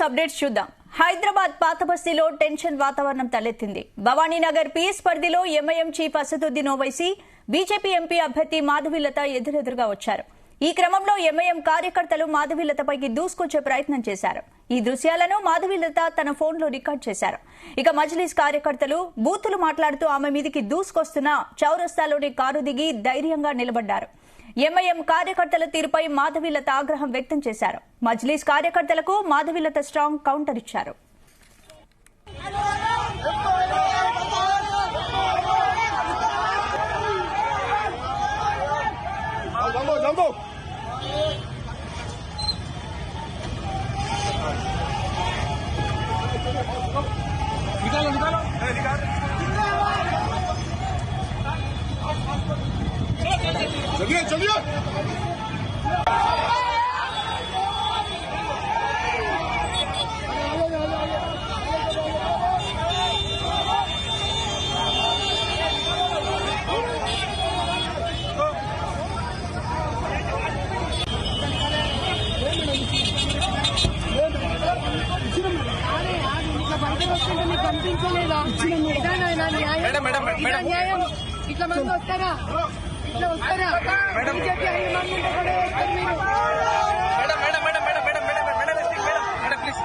Updates చూద్దాం. హైదరాబాద్ పాత బస్తీలో టెన్షన్ వాతావరణం తలెత్తింది. భవానీనగర్ పిఎస్ పరిధిలో MIM chief Asaduddin Owaisi BJP MP అభ్యర్థి మాధవీలత ఎదురెదురుగా వచ్చారు. ఈ క్రమంలో ఎంఐఎం కార్యకర్తలు మాధవీలతపైకి దూసుకొచ్చే ప్రయత్నం చేశారు. ఈ దృశ్యాలను మాధవీలత తన ఫోన్లో రికార్డు చేశారు. ఇక మజ్లిస్ కార్యకర్తలు బూతులు మాట్లాడుతూ ఆమె మీదికి దూసుకొస్తున్న చౌరస్తాలోని కారు దిగి ధైర్యంగా నిలబడ్డారు. ఎంఐఎం కార్యకర్తల తీరుపై మాధవీలత ఆగ్రహం వ్యక్తం చేశారు. మజ్లిస్ కార్యకర్తలకు మాధవీలత స్ట్రాంగ్ కౌంటర్ ఇచ్చారు. चलिए चलिए న్యాయం ఇట్లా మంది వస్తారా ఇట్లా వస్తారా బీజేపీ 5 మంది ఉంటే కూడా వస్తారు మీరు ప్లీజ్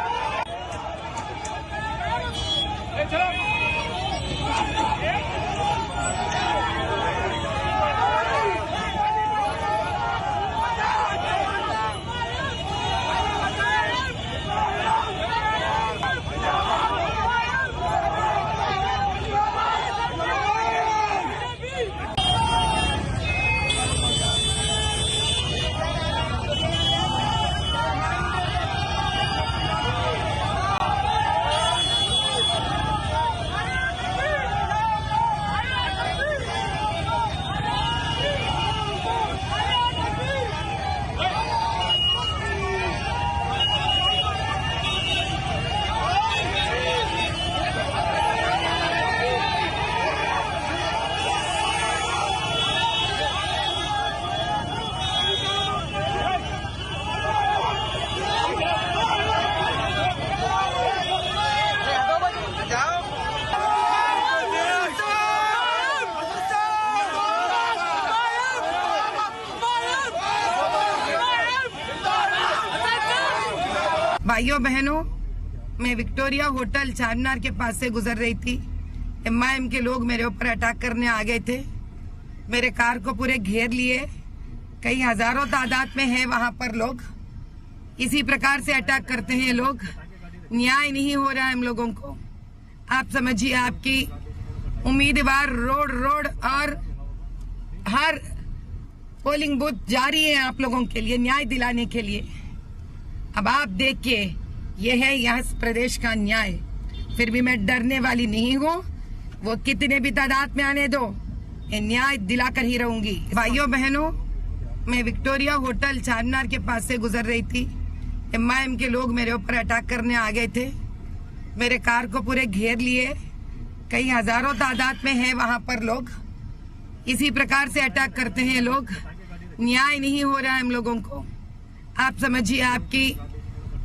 भाइयों बहनों, मैं विक्टोरिया होटल चारमीनार के पास से गुजर रही थी। एमआईएम के लोग मेरे ऊपर अटैक करने आ गए थे। मेरे कार को पूरे घेर लिए। कई हजारों तादाद में है वहां पर लोग। इसी प्रकार से अटैक करते हैं लोग। न्याय नहीं हो रहा है हम लोगों को। आप समझिए, आपकी उम्मीदवार रोड रोड और हर पोलिंग बूथ जारी है आप लोगों के लिए, न्याय दिलाने के लिए। अब आप देखिए, ये है यह प्रदेश का न्याय। फिर भी मैं डरने वाली नहीं हूँ। वो कितने भी तादाद में आने दो, ये न्याय दिलाकर ही रहूंगी। भाइयों बहनों, मैं विक्टोरिया होटल चारमीनार के पास से गुजर रही थी। एमआईएम के लोग मेरे ऊपर अटैक करने आ गए थे। मेरे कार को पूरे घेर लिए। कई हजारों तादाद में है वहां पर लोग। इसी प्रकार से अटैक करते हैं लोग। न्याय नहीं हो रहा है हम लोगों को। आप समझिए, आपकी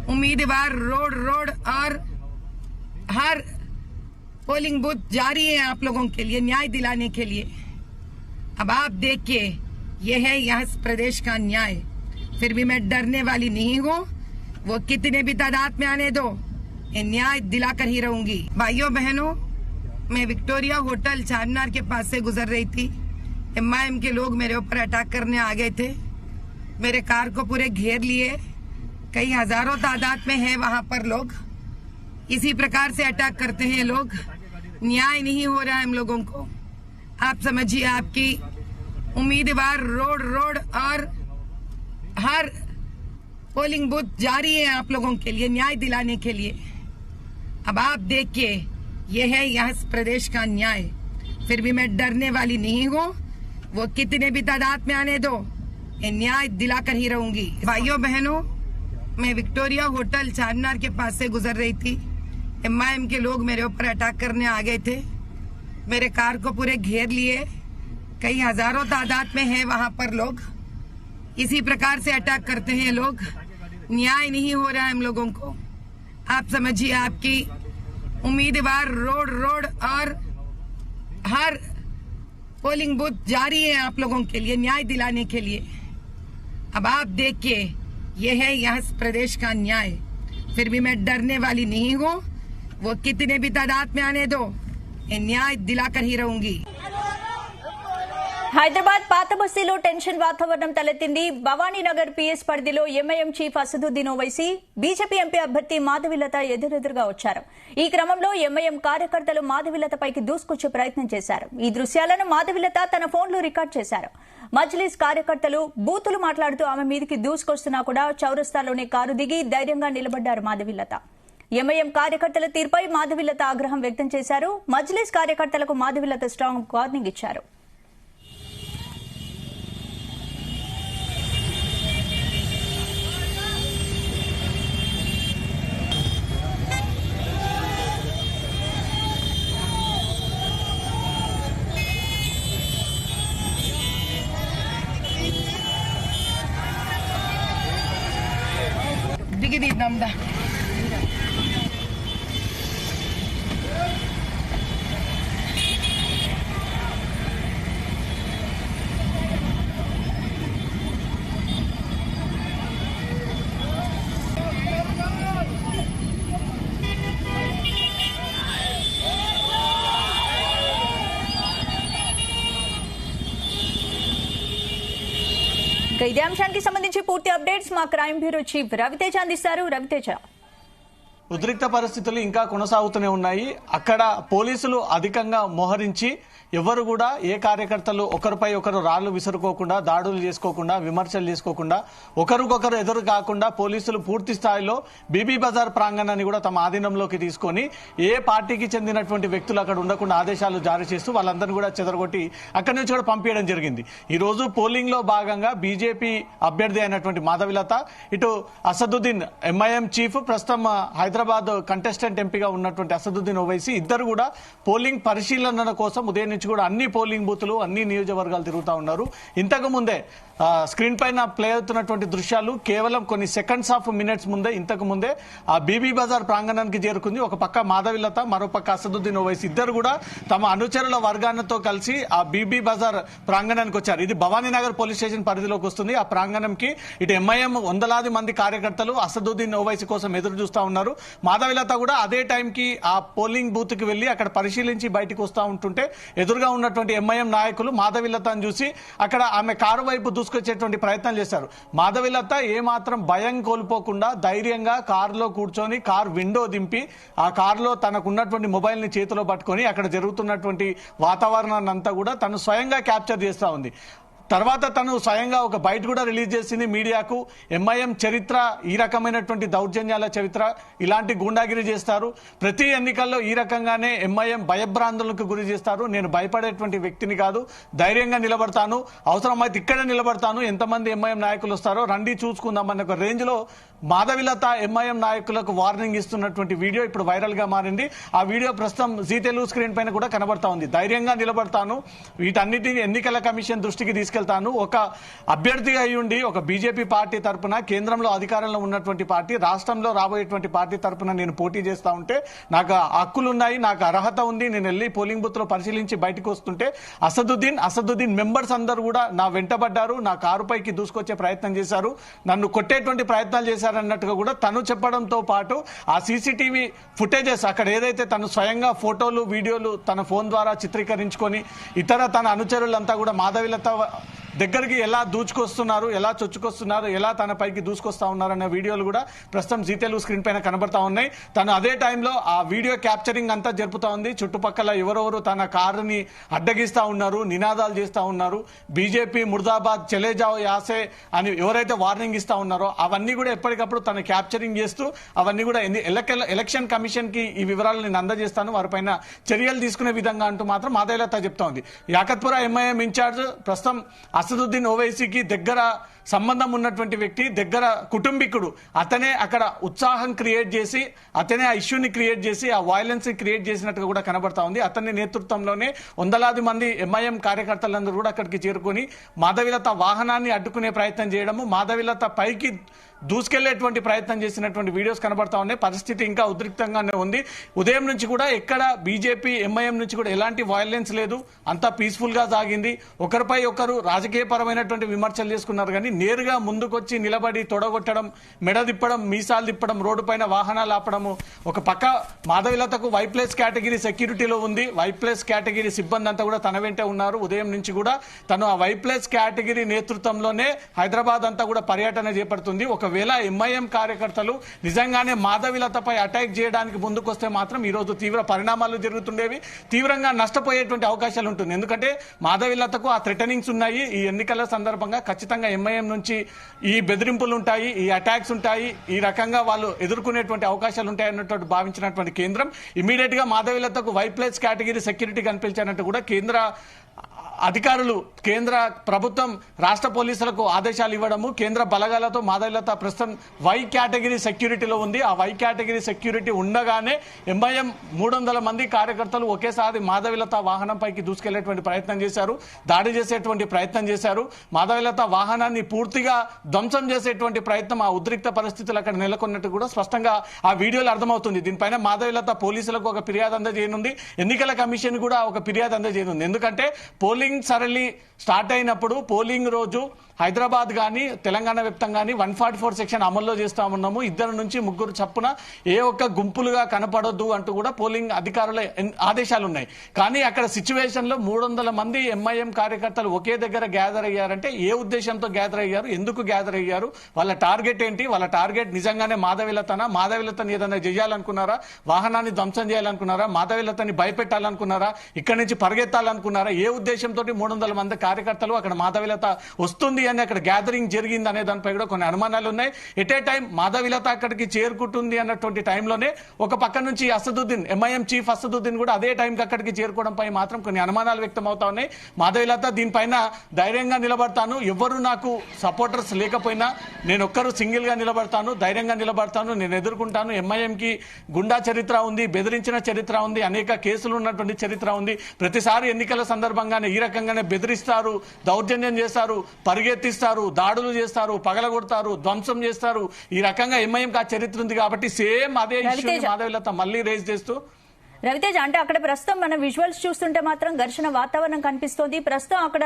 उम्मीदवार रोड रोड और हर पोलिंग बूथ जारी है आप लोगों के लिए, न्याय दिलाने के लिए। अब आप देखिए, ये है यह प्रदेश का न्याय। फिर भी मैं डरने वाली नहीं हूँ। वो कितने भी तादाद में आने दो, ये न्याय दिलाकर ही रहूंगी। भाइयों बहनों, मैं विक्टोरिया होटल चारमीनार के पास से गुजर रही थी। एमआईएम के लोग मेरे ऊपर अटैक करने आ गए थे। मेरे कार को पूरे घेर लिए। कई हजारों तादाद में है वहां पर लोग। इसी प्रकार से अटैक करते हैं लोग। न्याय नहीं हो रहा है हम लोगों को। आप समझिए, आपकी उम्मीदवार रोड रोड और हर पोलिंग बूथ जारी है आप लोगों के लिए, न्याय दिलाने के लिए। अब आप देखिए, ये है यह प्रदेश का न्याय। फिर भी मैं डरने वाली नहीं हूँ। वो कितने भी तादाद में आने दो, ये न्याय दिलाकर ही रहूंगी। भाइयों बहनों, मैं विक्टोरिया होटल चारमीनार के पास से गुजर रही थी। एमआईएम के लोग मेरे ऊपर अटैक करने आ गए थे। मेरे कार को पूरे घेर लिए। कई हजारों तादाद में है वहां पर लोग। इसी प्रकार से अटैक करते हैं लोग। न्याय नहीं हो रहा है हम लोगों को। आप समझिए आपकी उम्मीदवार रोड रोड और हर पोलिंग बूथ जारी है आप लोगों के लिए न्याय दिलाने के लिए। अब आप देखिए, ये है यहाँ प्रदेश का न्याय। फिर भी मैं डरने वाली नहीं हूँ, वो कितने भी तादाद में आने दो, ये न्याय दिलाकर ही रहूंगी। హైదరాబాద్ పాత బస్తీలో టెన్షన్ వాతావరణం తలెత్తింది. భవానీనగర్ పీఎస్ పరిధిలో MIM chief Asaduddin Owaisi BJP MP అభ్యర్థి మాధవిలత ఎదురెదురుగా వచ్చారు. ఈ క్రమంలో ఎంఐఎం కార్యకర్తలు మాధవిలతపైకి దూసుకొచ్చే ప్రయత్నం చేశారు. ఈ దృశ్యాలను మాధవిలత తన ఫోన్లో రికార్డు చేశారు. మజ్లిస్ కార్యకర్తలు బూతులు మాట్లాడుతూ ఆమె మీదికి దూసుకొస్తున్నా కూడా చౌరస్తాలోనే కారు దిగి ధైర్యంగా నిలబడ్డారు మాధవిలత. ఎంఐఎం కార్యకర్తల తీరుపై మాధవిలత ఆగ్రహం వ్యక్తం చేశారు. మజ్లిస్ కార్యకర్తలకు మాధవిలత స్ట్రాంగ్ వార్నింగ్ ఇచ్చారు. దిగి నమ్దా ఇదే అంశానికి సంబంధించి పూర్తి అప్డేట్స్ మా క్రైమ్ బ్యూరో చీఫ్ రవితేజ అందిస్తారు. రవితేజ, ఉద్రిక్త పరిస్థితులు ఇంకా కొనసాగుతూనే ఉన్నాయి. అక్కడ పోలీసులు అధికంగా మోహరించి ఎవరు కూడా ఏ కార్యకర్తలు ఒకరిపై ఒకరు రాళ్లు విసురుకోకుండా, దాడులు చేసుకోకుండా, విమర్శలు చేసుకోకుండా, ఒకరికొకరు ఎదురు కాకుండా పోలీసులు పూర్తి స్థాయిలో బీబీ బజార్ ప్రాంగణాన్ని కూడా తమ ఆధీనంలోకి తీసుకొని ఏ పార్టీకి చెందినటువంటి వ్యక్తులు అక్కడ ఉండకుండా ఆదేశాలు జారీ చేస్తూ వాళ్ళందరినీ కూడా చెదరగొట్టి అక్కడి నుంచి కూడా పంపించడం జరిగింది. ఈ రోజు పోలింగ్ లో భాగంగా బీజేపీ అభ్యర్థి అయినటువంటి మాధవిలత, ఇటు అసదుద్దీన్ ఎంఐఎం చీఫ్, ప్రస్తుతం హైదరాబాద్ కంటెస్టెంట్ ఎంపీగా ఉన్నటువంటి అసదుద్దీన్ ఓవైసీ ఇద్దరు కూడా పోలింగ్ పరిశీలన కోసం ఉదయం నుంచి కూడా అన్ని పోలింగ్ బూతులు, అన్ని నియోజకవర్గాలు తిరుగుతూ ఉన్నారు. ఇంతకు ముందే స్క్రీన్ పైన ప్లే అవుతున్నటువంటి దృశ్యాలు కేవలం కొన్ని సెకండ్స్ ఆఫ్ మినిట్స్ ముందే, ఇంతకు ముందే ఆ బీబీ బజార్ ప్రాంగణానికి చేరుకుంది. ఒక పక్క మాధవిలత, మరో పక్క అసదుద్దీన్ ఓవైసీ ఇద్దరు కూడా తమ అనుచరుల వర్గాలతో కలిసి ఆ బీబీ బజార్ ప్రాంగణానికి వచ్చారు. ఇది భవానీనగర్ పోలీస్ స్టేషన్ పరిధిలోకి వస్తుంది. ఆ ప్రాంగణంకి ఇటు ఎంఐఎం వందలాది మంది కార్యకర్తలు అసదుద్దీన్ ఓవైసీ కోసం ఎదురు చూస్తూ ఉన్నారు. మాధవిలత కూడా అదే టైంకి ఆ పోలింగ్ బూత్ కి వెళ్లి అక్కడ పరిశీలించి బయటకు వస్తూ ఉంటుంటే ఎదురుగా ఉన్నటువంటి ఎంఐఎం నాయకులు మాధవిలతను చూసి అక్కడ ఆమె కారు వైపు దూసుకొచ్చేటువంటి ప్రయత్నం చేశారు. మాధవిలత ఏమాత్రం భయం కోల్పోకుండా ధైర్యంగా కారులో కూర్చొని కారు విండో దింపి ఆ కారులో తనకున్నటువంటి మొబైల్ ని చేతిలో పట్టుకొని అక్కడ జరుగుతున్నటువంటి వాతావరణాన్ని అంతా కూడా తను స్వయంగా క్యాప్చర్ చేస్తూ ఉంది. తర్వాత తను స్వయంగా ఒక బైట్ కూడా రిలీజ్ చేసింది మీడియాకు. ఎంఐఎం చరిత్ర ఈ రకమైనటువంటి దౌర్జన్యాల చరిత్ర, ఇలాంటి గూండాగిరి చేస్తారు, ప్రతి ఎన్నికల్లో ఈ రకంగానే ఎంఐఎం భయభ్రాంతులకు గురి చేస్తారు. నేను భయపడేటువంటి వ్యక్తిని కాదు, ధైర్యంగా నిలబడతాను, అవసరమైతే ఇక్కడే నిలబడతాను, ఎంతమంది ఎంఐఎం నాయకులు వస్తారో రండి చూసుకుందామన్న ఒక రేంజ్ లో మాధవిలత ఎంఐఎం నాయకులకు వార్నింగ్ ఇస్తున్నటువంటి వీడియో ఇప్పుడు వైరల్ గా మారింది. ఆ వీడియో ప్రస్తుతం జీ తెలుగు స్క్రీన్ పైన కూడా కనబడతా ఉంది. ధైర్యంగా నిలబడతాను, వీటన్నిటిని ఎన్నికల కమిషన్ దృష్టికి తీసుకెళ్తాను, ఒక అభ్యర్థిగా అయ్యుండి ఒక బీజేపీ పార్టీ తరపున, కేంద్రంలో అధికారంలో ఉన్నటువంటి పార్టీ, రాష్ట్రంలో రాబోయేటువంటి పార్టీ తరపున నేను పోటీ చేస్తా ఉంటే నాకు హక్కులున్నాయి, నాకు అర్హత ఉంది, నేను వెళ్ళి పోలింగ్ బూత్ లో పరిశీలించి బయటకు వస్తుంటే అసదుద్దీన్ మెంబర్స్ అందరూ కూడా నా వెంటబడ్డారు, నా కారుపైకి దూసుకొచ్చే ప్రయత్నం చేశారు, నన్ను కొట్టేటువంటి ప్రయత్నాలు చేశారన్నట్టుగా కూడా తను చెప్పడంతో పాటు ఆ సీసీటీవీ ఫుటేజెస్ అక్కడ ఏదైతే తను స్వయంగా ఫోటోలు, వీడియోలు తన ఫోన్ ద్వారా చిత్రీకరించుకొని ఇతర తన అనుచరులంతా కూడా మాధవిలత దగ్గరికి ఎలా దూచుకొస్తున్నారు, ఎలా చొచ్చుకొస్తున్నారు, ఎలా తన పైకి దూసుకొస్తా ఉన్నారన్న వీడియోలు కూడా ప్రస్తుతం జీ తెలుగు స్క్రీన్ పైన కనబడతా ఉన్నాయి. తను అదే టైంలో ఆ వీడియో క్యాప్చరింగ్ అంతా జరుపుతా ఉంది. చుట్టుపక్కల ఎవరెవరు తన కారుని అడ్డగిస్తా ఉన్నారు, నినాదాలు చేస్తా ఉన్నారు, బీజేపీ ముర్దాబాద్ చలే జాओ యాసే అని ఎవరైతే వార్నింగ్ ఇస్తా ఉన్నారో అవన్నీ కూడా ఎప్పటికప్పుడు తను క్యాప్చరింగ్ చేస్తూ అవన్నీ కూడా ఎలక్షన్ కమిషన్ కి ఈ వివరాలు నేను అందజేస్తాను, వారిపైన చర్యలు తీసుకునే విధంగా అంటూ మాత్రం మాధవిలత చెప్తా ఉంది. యాకత్పుర ఎంఐఎం ఇన్ఛార్జ్, ప్రస్తుతం అసదుద్దీన్ ఓవైసీకి దగ్గర సంబంధం ఉన్నటువంటి వ్యక్తి, దగ్గర కుటుంబీకుడు, అతనే అక్కడ ఉత్సాహం క్రియేట్ చేసి, అతనే ఆ ఇష్యూని క్రియేట్ చేసి, ఆ వైలెన్స్ ని క్రియేట్ చేసినట్టుగా కూడా కనబడతా ఉంది. అతని నేతృత్వంలోనే వందలాది మంది ఎంఐఎం కార్యకర్తలందరూ కూడా అక్కడికి చేరుకొని మాధవిలత వాహనాన్ని అడ్డుకునే ప్రయత్నం చేయడము, మాధవిలత పైకి దూసుకెళ్లేటువంటి ప్రయత్నం చేసినటువంటి వీడియోస్ కనబడతా ఉన్నాయి. పరిస్థితి ఇంకా ఉద్రిక్తంగానే ఉంది. ఉదయం నుంచి కూడా ఎక్కడ బీజేపీ ఎంఐఎం నుంచి కూడా ఎలాంటి వైలెన్స్ లేదు, అంతా పీస్ఫుల్ గా సాగింది. ఒకరిపై ఒకరు రాజకీయపరమైనటువంటి విమర్శలు చేసుకున్నారు కానీ నేరుగా ముందుకొచ్చి నిలబడి తొడగొట్టడం, మెడ తిప్పడం, మీసాలు తిప్పడం, రోడ్డు పైన వాహనాలు ఆపడము. ఒక పక్క మాధవిలతకు వైప్లస్ కేటగిరీ సెక్యూరిటీలో ఉంది. వైప్లస్ కేటగిరీ సిబ్బంది అంతా కూడా తన వెంటే ఉన్నారు. ఉదయం నుంచి కూడా తను ఆ వైప్లస్ కేటగిరీ నేతృత్వంలోనే హైదరాబాద్ అంతా కూడా పర్యటన చేపడుతుంది. ఒకవేళ ఎంఐఎం కార్యకర్తలు నిజంగానే మాధవిలతపై అటాక్ చేయడానికి ముందుకొస్తే మాత్రం ఈ రోజు తీవ్ర పరిణామాలు జరుగుతుండేవి, తీవ్రంగా నష్టపోయేటువంటి అవకాశాలు ఉంటుంది. ఎందుకంటే మాధవిలతకు ఆ థ్రెటనింగ్స్ ఉన్నాయి. ఈ ఎన్నికల సందర్భంగా ఖచ్చితంగా ఎంఐఎం నుంచి ఈ బెదిరింపులు ఉంటాయి, ఈ అటాక్స్ ఉంటాయి, ఈ రకంగా వాళ్ళు ఎదుర్కొనేటువంటి అవకాశాలు ఉంటాయి అన్నట్టు భావించినటువంటి కేంద్రం ఇమీడియట్ గా మాధవిలతకు వైప్లస్ కేటగిరీ సెక్యూరిటీ కనిపించారంటూ కూడా కేంద్ర అధికారులు, కేంద్ర ప్రభుత్వం రాష్ట్ర పోలీసులకు ఆదేశాలు ఇవ్వడము, కేంద్ర బలగాలతో మాధవిలత ప్రస్తుతం వై కేటగిరీ సెక్యూరిటీలో ఉంది. ఆ వై కేటగిరీ సెక్యూరిటీ ఉండగానే ఎంఐఎం 300 మంది కార్యకర్తలు ఒకేసారి మాధవిలత వాహనంపైకి దూసుకెళ్లేటువంటి ప్రయత్నం చేశారు, దాడి చేసేటువంటి ప్రయత్నం చేశారు. మాధవిలత వాహనాన్ని పూర్తిగా ధ్వంసం చేసేటువంటి ప్రయత్నం, ఆ ఉద్రిక్త పరిస్థితులు అక్కడ నెలకొన్నట్టు కూడా స్పష్టంగా ఆ వీడియోలో అర్థమవుతుంది. దీనిపైన మాధవిలత పోలీసులకు ఒక ఫిర్యాదు అందజేయనుంది, ఎన్నికల కమిషన్ కూడా ఒక ఫిర్యాదు అందజేయనుంది. ఎందుకంటే పోలింగ్ సరళి స్టార్ట్ అయినప్పుడు పోలింగ్ రోజు హైదరాబాద్ కానీ తెలంగాణ వ్యాప్తంగా కానీ 144 సెక్షన్ అమల్లో చేస్తా ఉన్నాము. 2 నుంచి 3 చప్పున ఏ ఒక్క గుంపులుగా కనపడొద్దు అంటూ కూడా పోలింగ్ అధికారుల ఆదేశాలు ఉన్నాయి. కానీ అక్కడ సిచ్యువేషన్ లో 300 మంది ఎంఐఎం కార్యకర్తలు ఒకే దగ్గర గ్యాదర్ అయ్యారంటే ఏ ఉద్దేశంతో గ్యాదర్ అయ్యారు, ఎందుకు గ్యాదర్ అయ్యారు, వాళ్ళ టార్గెట్ ఏంటి? వాళ్ళ టార్గెట్ నిజంగానే మాధవిలతని ఏదైనా చేయాలనుకున్నారా, వాహనాన్ని ధ్వంసం చేయాలనుకున్నారా, మాధవిలతని భయపెట్టాలనుకున్నారా, ఇక్కడి నుంచి పరిగెత్తాలనుకున్నారా? ఏ ఉద్దేశంతో 300 మంది కార్యకర్తలు అక్కడ మాధవిలత వస్తుంది అని అక్కడ గ్యాదరింగ్ జరిగింది అనే దానిపై కూడా కొన్ని అనుమానాలు ఉన్నాయి. ఎట్ ఏ టైం మాధవిలత అక్కడికి చేరుకుంటుంది అన్నటువంటి టైంలోనే ఒక పక్క నుంచి అసదుద్దీన్, ఎంఐఎం చీఫ్ అసదుద్దీన్ కూడా అదే టైంకి అక్కడికి చేరుకోవడంపై మాత్రం కొన్ని అనుమానాలు వ్యక్తం అవుతా ఉన్నాయి. మాధవిలత దీనిపైన ధైర్యంగా నిలబడతాను, ఎవరు నాకు సపోర్టర్స్ లేకపోయినా నేను ఒక్కరు సింగిల్ గా నిలబడతాను, ధైర్యంగా నిలబడతాను, నేను ఎదుర్కొంటాను. ఎంఐఎం కి గుండా చరిత్ర ఉంది, బెదిరించిన చరిత్ర ఉంది, అనేక కేసులు ఉన్నటువంటి చరిత్ర ఉంది. ప్రతిసారి ఎన్నికల సందర్భంగానే ఈ రకంగానే బెదిరిస్తారు, దౌర్జన్యం చేస్తారు, పరిగెత్తిస్తారు, దాడులు చేస్తారు, పగలగొడతారు, ధ్వంసం చేస్తారు. ఈ రకంగా ఎంఐఎం ఆ చరిత్ర ఉంది కాబట్టి సేమ్ అదే ఇష్యూ మాధవిలత మళ్ళీ రేజ్ చేస్తూ. రవితేజ, అంటే అక్కడ ప్రస్తుతం మన విజువల్స్ చూస్తుంటే మాత్రం ఘర్షణ వాతావరణం కనిపిస్తోంది. ప్రస్తుతం అక్కడ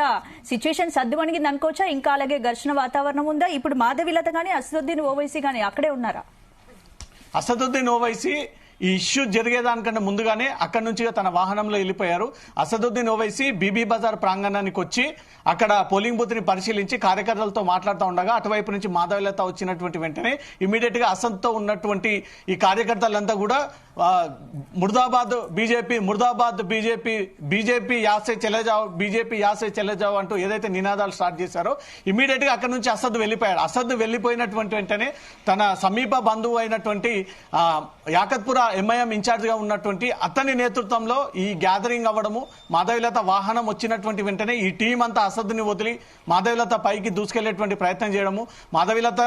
సిచ్యువేషన్ సర్దుమణిగింది అనుకోవచ్చా? ఇంకా అలాగే ఘర్షణ వాతావరణం ఉందా? ఇప్పుడు మాధవిలత గానీ అసదుద్దీన్ ఓవైసీ గానీ అక్కడే ఉన్నారా? అసదుద్దీన్ ఓవైసీ ఈ ఇష్యూ జరిగేదానికంటే ముందుగానే అక్కడి నుంచి తన వాహనంలో వెళ్ళిపోయారు. అసదుద్దీన్ ఓవైసీ బీబీ బజార్ ప్రాంగణానికి వచ్చి అక్కడ పోలింగ్ బూత్ ని పరిశీలించి కార్యకర్తలతో మాట్లాడుతూ ఉండగా అటువైపు నుంచి మాధవిలత వచ్చినటువంటి వెంటనే ఇమీడియట్ గా అసంతో ఉన్నటువంటి ఈ కార్యకర్తలంతా కూడా ముర్దాబాద్ బీజేపీ, బీజేపీ యాసే చెల్లెజావ్, బీజేపీ యాసే చెల్లెజావ్ అంటూ ఏదైతే నినాదాలు స్టార్ట్ చేశారో ఇమీడియట్ గా అక్కడి నుంచి అసద్ వెళ్ళిపోయాడు. అసద్ వెళ్ళిపోయినటువంటి వెంటనే తన సమీప బంధువు అయినటువంటి యాకత్పుర ఎంఐఎం ఇన్ఛార్జ్ గా ఉన్నటువంటి అతని నేతృత్వంలో ఈ గ్యాదరింగ్ అవ్వడము, మాధవిలత వాహనం వచ్చినటువంటి వెంటనే ఈ టీం అంతా అసద్ని వదిలి మాధవిలత పైకి దూసుకెళ్లేటువంటి ప్రయత్నం చేయడము, మాధవిలత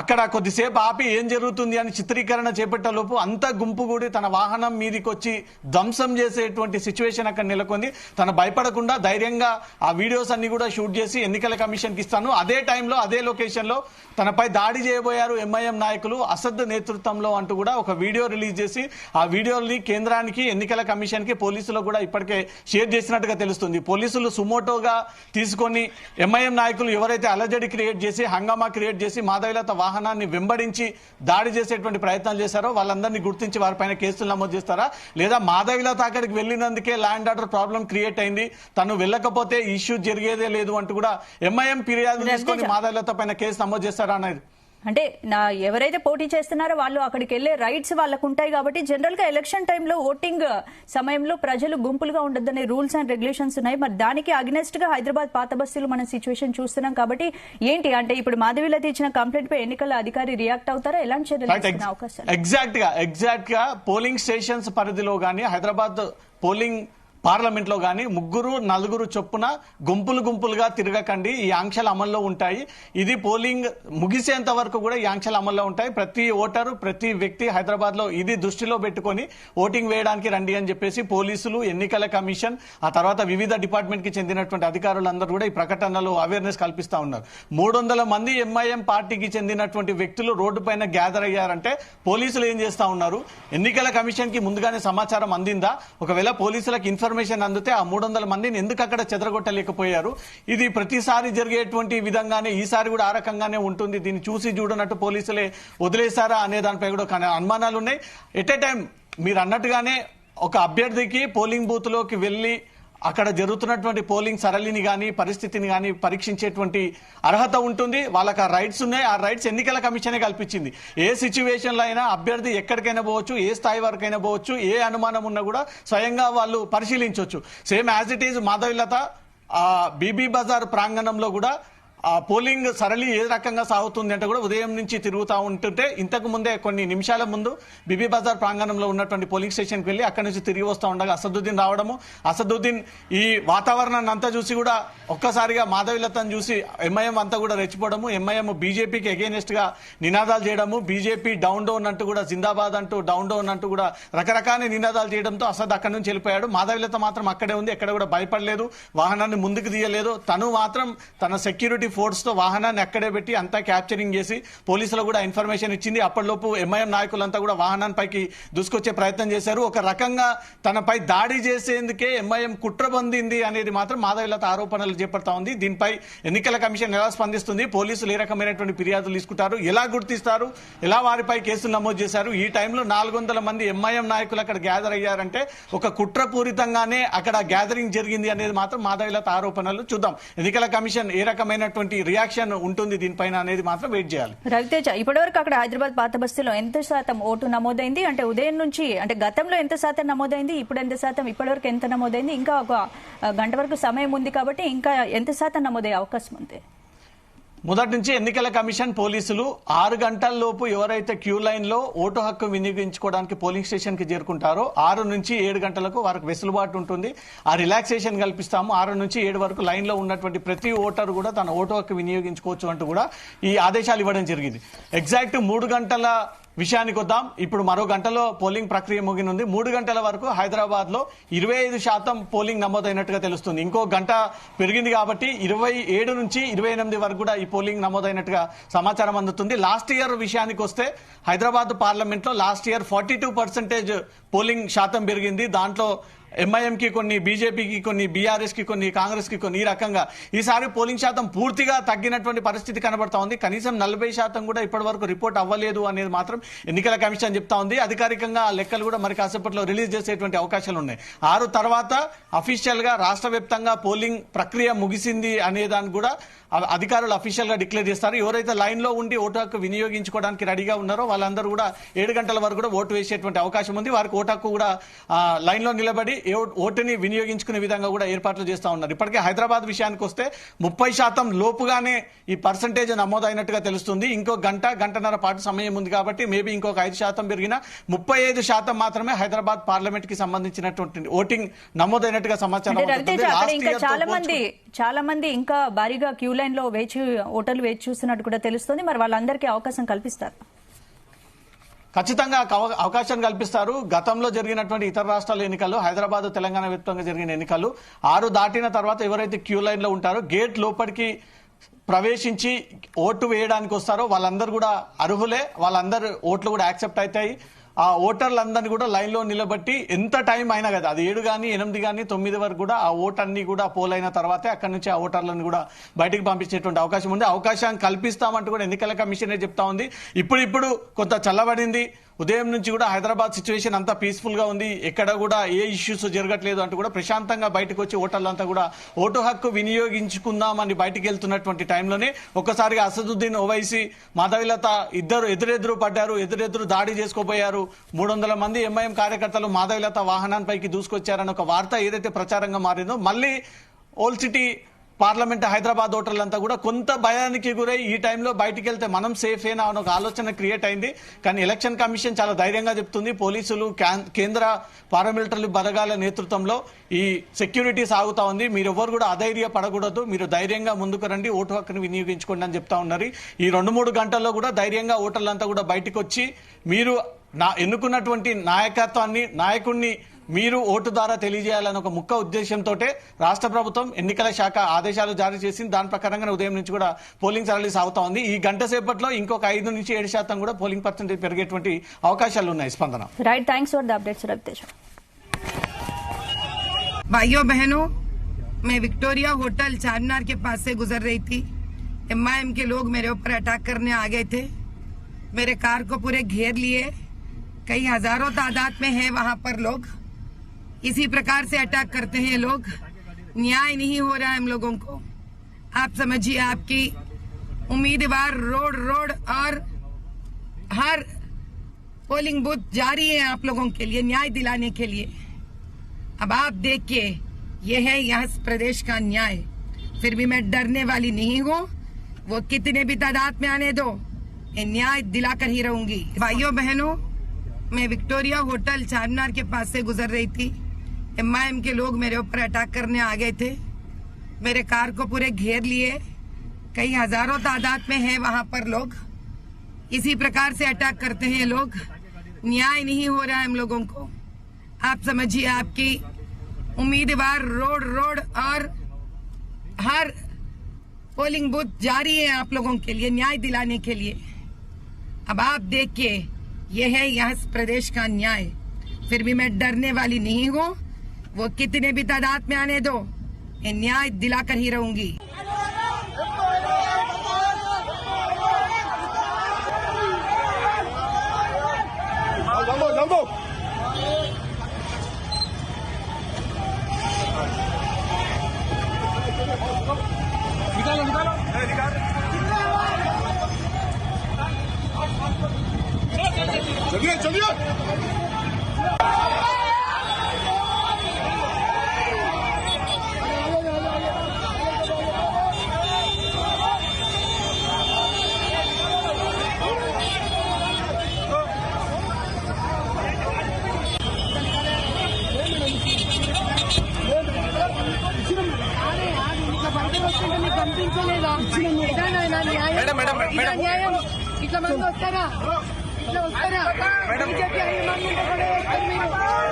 అక్కడ కొద్దిసేపు ఆపి ఏం జరుగుతుంది అని చిత్రీకరణ చేపట్టేలోపు అంత గుంపు కూడి తన వాహనం మీదకి వచ్చి ధ్వంసం చేసేటువంటి సిచ్యువేషన్ అక్కడ నెలకొంది. తను భయపడకుండా ధైర్యంగా ఆ వీడియోస్ అన్ని కూడా షూట్ చేసి ఎన్నికల కమిషన్ కి ఇస్తాను, అదే టైంలో అదే లొకేషన్ లో తనపై దాడి చేయబోయారు ఎంఐఎం నాయకులు అసద్ నేతృత్వంలో అంటూ కూడా ఒక వీడియో రిలీజ్ చేసి ఆ వీడియోని కేంద్రానికి, ఎన్నికల కమిషన్ కి, పోలీసులు కూడా ఇప్పటికే షేర్ చేసినట్టుగా తెలుస్తుంది. పోలీసులు సుమోటోగా తీసుకొని ఎంఐఎం నాయకులు ఎవరైతే అలజడి క్రియేట్ చేసి, హంగామా క్రియేట్ చేసి మాధవిలత వాహనాన్ని వెంబడించి దాడి చేసేటువంటి ప్రయత్నాలు చేశారో వాళ్ళందరినీ గుర్తించి వారిపైన కేసులు నమోదు చేస్తారా, లేదా మాధవిలత అక్కడికి వెళ్ళినందుకే ల్యాండ్ ఆర్డర్ ప్రాబ్లం క్రియేట్ అయింది, తను వెళ్ళకపోతే ఇష్యూ జరిగేదే లేదు అంటూ కూడా ఎంఐఎం ఫిర్యాదు తీసుకొని మాధవిలత పైన కేసు నమోదు చేస్తారా అనేది. అంటే ఎవరైతే పోటీ చేస్తున్నారో వాళ్ళు అక్కడికి వెళ్లే రైట్స్ వాళ్ళకు ఉంటాయి కాబట్టి జనరల్ గా ఎలక్షన్ టైంలో ఓటింగ్ సమయంలో ప్రజలు గుంపులుగా ఉండొద్దనే రూల్స్ అండ్ రెగ్యులేషన్స్ ఉన్నాయి. మరి దానికి అగెనెస్ట్ గా హైదరాబాద్ పాత బస్తీలో మనం సిచ్యువేషన్ చూస్తున్నాం కాబట్టి ఏంటి అంటే ఇప్పుడు మాధవిలత ఇచ్చిన కంప్లైంట్ పై ఎన్నికల అధికారి రియాక్ట్ అవుతారా, ఎలాంటి చర్యలు తీసుకునే అవకాశం? ఎగ్జాక్ట్ గా పోలింగ్ స్టేషన్స్ పరిధిలో గానీ, హైదరాబాద్ పోలింగ్ పార్లమెంట్లో కానీ ముగ్గురు నలుగురు చొప్పున గుంపులుగా తిరగకండి, ఈ ఆంక్షలు అమల్లో ఉంటాయి. ఇది పోలింగ్ ముగిసేంత వరకు కూడా ఈ ఆంక్షలు అమల్లో ఉంటాయి. ప్రతి ఓటరు ప్రతి వ్యక్తి హైదరాబాద్ లో ఇది దృష్టిలో పెట్టుకొని ఓటింగ్ వేయడానికి రండి అని చెప్పేసి పోలీసులు, ఎన్నికల కమిషన్, ఆ తర్వాత వివిధ డిపార్ట్మెంట్ కి చెందినటువంటి అధికారులందరూ కూడా ఈ ప్రకటనలో అవేర్నెస్ కల్పిస్తా ఉన్నారు. 300 మంది ఎంఐఎం పార్టీకి చెందినటువంటి వ్యక్తులు రోడ్డు పైన గ్యాదర్ అయ్యారంటే పోలీసులు ఏం చేస్తా ఉన్నారు? ఎన్నికల కమిషన్ కి ముందుగానే సమాచారం అందిందా? ఒకవేళ పోలీసులకు ఇన్ఫర్మేషన్ అందితే ఆ 300 మందిని ఎందుకు అక్కడ చెదరగొట్టలేకపోయారు? ఇది ప్రతిసారి జరిగేటువంటి విధంగానే ఈసారి కూడా ఆ రకంగానే ఉంటుంది. దీన్ని చూసి చూడనట్టు పోలీసులే వదిలేశారా అనే దానిపై కూడా అనుమానాలు ఉన్నాయి. ఎట్ ఏ టైం మీరు అన్నట్టుగానే ఒక అభ్యర్థికి పోలింగ్ బూత్ లోకి వెళ్లి అక్కడ జరుగుతున్నటువంటి పోలింగ్ సరళిని కానీ పరిస్థితిని కానీ పరీక్షించేటువంటి అర్హత ఉంటుంది. వాళ్ళకి ఆ రైట్స్ ఉన్నాయి. ఆ రైట్స్ ఎన్నికల కమిషనే కల్పించింది. ఏ సిచ్యువేషన్ లో అయినా అభ్యర్థి ఎక్కడికైనా పోవచ్చు, ఏ స్థాయి వరకైనా పోవచ్చు, ఏ అనుమానం ఉన్నా కూడా స్వయంగా వాళ్ళు పరిశీలించవచ్చు. Same as it is Madhavilatha Bibi Bazar ప్రాంగణంలో కూడా ఆ పోలింగ్ సరళి ఏ రకంగా సాగుతుంది అంటే కూడా ఉదయం నుంచి తిరుగుతూ ఉంటుంటే ఇంతకు ముందే కొన్ని నిమిషాల ముందు బీబీ బజార్ ప్రాంగణంలో ఉన్నటువంటి పోలింగ్ స్టేషన్కి వెళ్ళి అక్కడి నుంచి తిరిగి వస్తూ ఉండగా అసదుద్దీన్ రావడము, అసదుద్దీన్ ఈ వాతావరణాన్ని అంతా చూసి కూడా ఒక్కసారిగా మాధవిలతను చూసి ఎంఐఎం అంతా కూడా రెచ్చిపోవడము, ఎంఐఎం బీజేపీకి అగేనెస్ట్ గా నినాదాలు చేయడము, బీజేపీ డౌన్ డౌన్ అంటూ కూడా జిందాబాద్ అంటూ డౌన్ డౌన్ అంటూ కూడా రకరకాల నినాదాలు చేయడంతో అసద్ అక్కడి నుంచి వెళ్ళిపోయాడు. మాధవిలత మాత్రం అక్కడే ఉంది, ఎక్కడ కూడా భయపడలేదు, వాహనాన్ని ముందుకు తీయలేదు. తను మాత్రం తన సెక్యూరిటీ ఫోర్స్ తో వాహనాన్ని అక్కడే పెట్టి అంతా క్యాప్చరింగ్ చేసి పోలీసులు కూడా ఇన్ఫర్మేషన్ ఇచ్చింది. అప్పటిలోపు ఎంఐఎం నాయకులంతా కూడా వాహనాన్పైకి దూసుకొచ్చే ప్రయత్నం చేశారు. ఒక రకంగా తనపై దాడి చేసేందుకే ఎంఐఎం కుట్ర పొందింది అనేది మాత్రం మాధవిలత ఆరోపణలు చేపడతా ఉంది. దీనిపై ఎన్నికల కమిషన్ ఎలా స్పందిస్తుంది, పోలీసులు ఏ రకమైనటువంటి ఫిర్యాదులు తీసుకుంటారు, ఎలా గుర్తిస్తారు, ఎలా వారిపై కేసులు నమోదు చేశారు? ఈ టైంలో 400 మంది ఎంఐఎం నాయకులు అక్కడ గ్యాదర్ అయ్యారంటే ఒక కుట్రపూరితంగానే అక్కడ గ్యాదరింగ్ జరిగింది అనేది మాత్రం మాధవిలత ఆరోపణలు. చూద్దాం ఎన్నికల కమిషన్ ఏ రకమైనటువంటి రియాక్షన్ ఉంటుంది దీనిపైన అనేది మాత్రం వెయిట్ చేయాలి. రవితేజ, ఇప్పటివరకు అక్కడ హైదరాబాద్ పాత బస్తీలో ఎంత శాతం ఓటు నమోదైంది? అంటే ఉదయం నుంచి అంటే గతంలో ఎంత శాతం నమోదైంది, ఇప్పుడు ఎంత శాతం, ఇప్పటివరకు ఎంత నమోదైంది? ఇంకా ఒక గంట వరకు సమయం ఉంది కాబట్టి ఇంకా ఎంత శాతం నమోదయ్యే అవకాశం ఉంది? మొదటి నుంచి ఎన్నికల కమిషన్ పోలీసులు 6 గంటల లోపు ఎవరైతే క్యూ లైన్ లో ఓటు హక్కు వినియోగించుకోవడానికి పోలింగ్ స్టేషన్ కి చేరుకుంటారో 6 నుంచి 7 గంటలకు వారికి వెసులుబాటు ఉంటుంది. ఆ రిలాక్సేషన్ కల్పిస్తాము. 6 నుంచి 7 వరకు లైన్ లో ఉన్నటువంటి ప్రతి ఓటరు కూడా తన ఓటు హక్కు వినియోగించుకోవచ్చు అంటూ కూడా ఈ ఆదేశాలు ఇవ్వడం జరిగింది. ఎగ్జాక్ట్ 3 గంటల విషయానికి వద్దాం. ఇప్పుడు మరో గంటలో పోలింగ్ ప్రక్రియ ముగినుంది. 3 గంటల వరకు హైదరాబాద్ లో 25% పోలింగ్ నమోదైనట్టుగా తెలుస్తుంది. ఇంకో గంట పెరిగింది కాబట్టి 27 నుంచి 28 వరకు కూడా ఈ పోలింగ్ నమోదైనట్టుగా సమాచారం అందుతుంది. లాస్ట్ ఇయర్ విషయానికి వస్తే హైదరాబాద్ పార్లమెంట్ లో లాస్ట్ ఇయర్ 42% పోలింగ్ శాతం పెరిగింది. దాంట్లో ఎంఐఎం కి కొన్ని, బీజేపీకి కొన్ని, బీఆర్ఎస్ కి కొన్ని, కాంగ్రెస్ కి కొన్ని, ఈ రకంగా ఈసారి పోలింగ్ శాతం పూర్తిగా తగ్గినటువంటి పరిస్థితి కనబడతా ఉంది. కనీసం 40% కూడా ఇప్పటి వరకు రిపోర్ట్ అవ్వలేదు అనేది మాత్రం ఎన్నికల కమిషన్ చెప్తా ఉంది. అధికారికంగా ఆ లెక్కలు కూడా మరి కాసేపట్లో రిలీజ్ చేసేటువంటి అవకాశాలు ఉన్నాయి. 6 తర్వాత అఫీషియల్ గా రాష్ట్ర వ్యాప్తంగా పోలింగ్ ప్రక్రియ ముగిసింది అనే దాన్ని కూడా అధికారులు అఫీషియల్ గా డిక్లేర్ చేస్తారు. ఎవరైతే లైన్ లో ఉండి ఓటు హక్కు వినియోగించుకోవడానికి రెడీగా ఉన్నారో వాళ్ళందరూ కూడా 7 గంటల వరకు కూడా ఓటు వేసేటువంటి అవకాశం ఉంది. వారికి ఓటు హక్కు కూడా లైన్ లో నిలబడి ఓటుని వినియోగించుకునే విధంగా కూడా ఏర్పాట్లు చేస్తా ఉన్నారు. ఇప్పటికే హైదరాబాద్ విషయానికి వస్తే 30% లోపుగానే ఈ పర్సంటేజ్ నమోదైనట్టుగా తెలుస్తుంది. ఇంకో గంటన్నర పాటు సమయం ఉంది కాబట్టి మేబీ ఇంకొక 5% పెరిగినా 35% మాత్రమే హైదరాబాద్ పార్లమెంట్ కి సంబంధించినటువంటి ఓటింగ్ నమోదైనట్టుగా సమాచారం. చాలా మంది ఇంకా భారీగా క్యూ లైన్ లో ఓటర్లు వేచి చూస్తున్నట్టు కూడా తెలుస్తుంది. మరి వాళ్ళందరికీ అవకాశం కల్పిస్తారు? ఖచ్చితంగా అవకాశం కల్పిస్తారు. గతంలో జరిగినటువంటి ఇతర రాష్ట్రాల ఎన్నికల్లో, హైదరాబాద్, తెలంగాణ వ్యాప్తంగా జరిగిన ఎన్నికలు 6 దాటిన తర్వాత ఎవరైతే క్యూ లైన్ లో ఉంటారో గేట్ లోపలికి ప్రవేశించి ఓటు వేయడానికి వస్తారో వాళ్ళందరూ కూడా అర్హులే. వాళ్ళందరూ ఓట్లు కూడా యాక్సెప్ట్ అవుతాయి. ఆ ఓటర్లందరినీ కూడా లైన్ లో నిలబెట్టి ఎంత టైం అయినా కదా, అది 7 కానీ 8 కానీ 9 వరకు కూడా ఆ ఓటర్ని కూడా పోల్ అయిన తర్వాతే అక్కడి నుంచి ఆ ఓటర్లను కూడా బయటకు పంపించేటువంటి అవకాశం ఉంది. అవకాశం కల్పిస్తామంటూ కూడా ఎన్నికల కమిషనే చెప్తా ఉంది. ఇప్పుడు కొంత చల్లబడింది. ఉదయం నుంచి కూడా హైదరాబాద్ సిచ్యువేషన్ అంతా పీస్ఫుల్ గా ఉంది. ఎక్కడ కూడా ఏ ఇష్యూస్ జరగట్లేదు అంటూ కూడా ప్రశాంతంగా బయటకు వచ్చి ఓటర్లంతా కూడా ఓటు హక్కు వినియోగించుకుందామని బయటికి వెళ్తున్నటువంటి టైంలోనే ఒక్కసారిగా అసదుద్దీన్ ఓవైసీ, మాధవిలత ఇద్దరు ఎదురెదురు పడ్డారు, ఎదురెదురు దాడి చేసుకోబోయారు. 300 మంది ఎంఐఎం కార్యకర్తలు మాధవిలత వాహనాన్పైకి దూసుకొచ్చారని ఒక వార్త ఏదైతే ప్రచారంగా మారిందో మళ్ళీ ఓల్డ్ సిటీ పార్లమెంట్ హైదరాబాద్ ఓటర్లంతా కూడా కొంత భయానికి గురై ఈ టైంలో బయటికి వెళ్తే మనం సేఫేనా అని ఒక ఆలోచన క్రియేట్ అయింది. కానీ ఎలక్షన్ కమిషన్ చాలా ధైర్యంగా చెప్తుంది. పోలీసులు, కేంద్ర పారామిలిటరీ బలగాల నేతృత్వంలో ఈ సెక్యూరిటీ సాగుతా ఉంది. మీరెవ్వరు కూడా అధైర్య పడకూడదు, మీరు ధైర్యంగా ముందుకు రండి, ఓటు హక్కును వినియోగించుకోండి అని చెప్తా ఉన్నారు. ఈ 2-3 గంటల్లో కూడా ధైర్యంగా ఓటర్లంతా కూడా బయటకు వచ్చి మీరు ఎన్నుకున్నటువంటి నాయకుడిని మీరు ఓటు ద్వారా తెలియజేయాలని ఒక ముఖ్య ఉద్దేశంతో రాష్ట్ర ప్రభుత్వం ఎన్నికల శాఖ ఆదేశాలు జారీ చేసింది. దాని ప్రకారంగా ఉదయం నుంచి కూడా పోలింగ్ సరళి సాగుతా ఉంది. ఈ గంట సేపట్లో ఇంకొక 5 నుంచి 7% కూడా పోలింగ్ పర్సెంటేజ్ పెరిగేటువంటి అవకాశాలు ఉన్నాయి. స్పందన. Right, thanks for the updates Raviteja. भाइयों बहनों, मैं विक्टोरिया होटल चारमीनार के पास से गुजर रही थी। MIM के लोग मेरे ऊपर अटैक करने आ गए थे। मेरे कार को पूरे घेर लिए, कई हजारों तादाद में है वहां पर लोग। इसी प्रकार से अटैक करते हैं लोग। न्याय नहीं हो रहा है हम लोगों को। आप समझिए, आपकी उम्मीदवार रोड और हर पोलिंग बूथ जारी है आप लोगों के लिए, न्याय दिलाने के लिए। अब आप देखिए, ये है यह प्रदेश का न्याय। फिर भी मैं डरने वाली नहीं हूँ। वो कितने भी तादाद में आने दो, ये न्याय दिलाकर ही रहूंगी। भाइयों बहनों, मैं विक्टोरिया होटल चारमीनार के पास से गुजर रही थी। MIM के लोग मेरे ऊपर अटैक करने आ गए थे। मेरे कार को पूरे घेर लिए, कई हजारों तादाद में है वहां पर लोग। इसी प्रकार से अटैक करते हैं लोग। न्याय नहीं हो रहा है हम लोगों को। आप समझिए, आपकी उम्मीदवार रोड और हर पोलिंग बूथ जारी है आप लोगों के लिए, न्याय दिलाने के लिए। अब आप देखिए, ये है यह प्रदेश का न्याय। फिर भी मैं डरने वाली नहीं हूँ। वो कितने भी तादाद में आने दो, ये न्याय दिलाकर ही रहूंगी। जम्बो चलिए కనిపించలేదా? న్యాయం ఇట్లా మంది వస్తారా? బీజేపీ అభిమానులు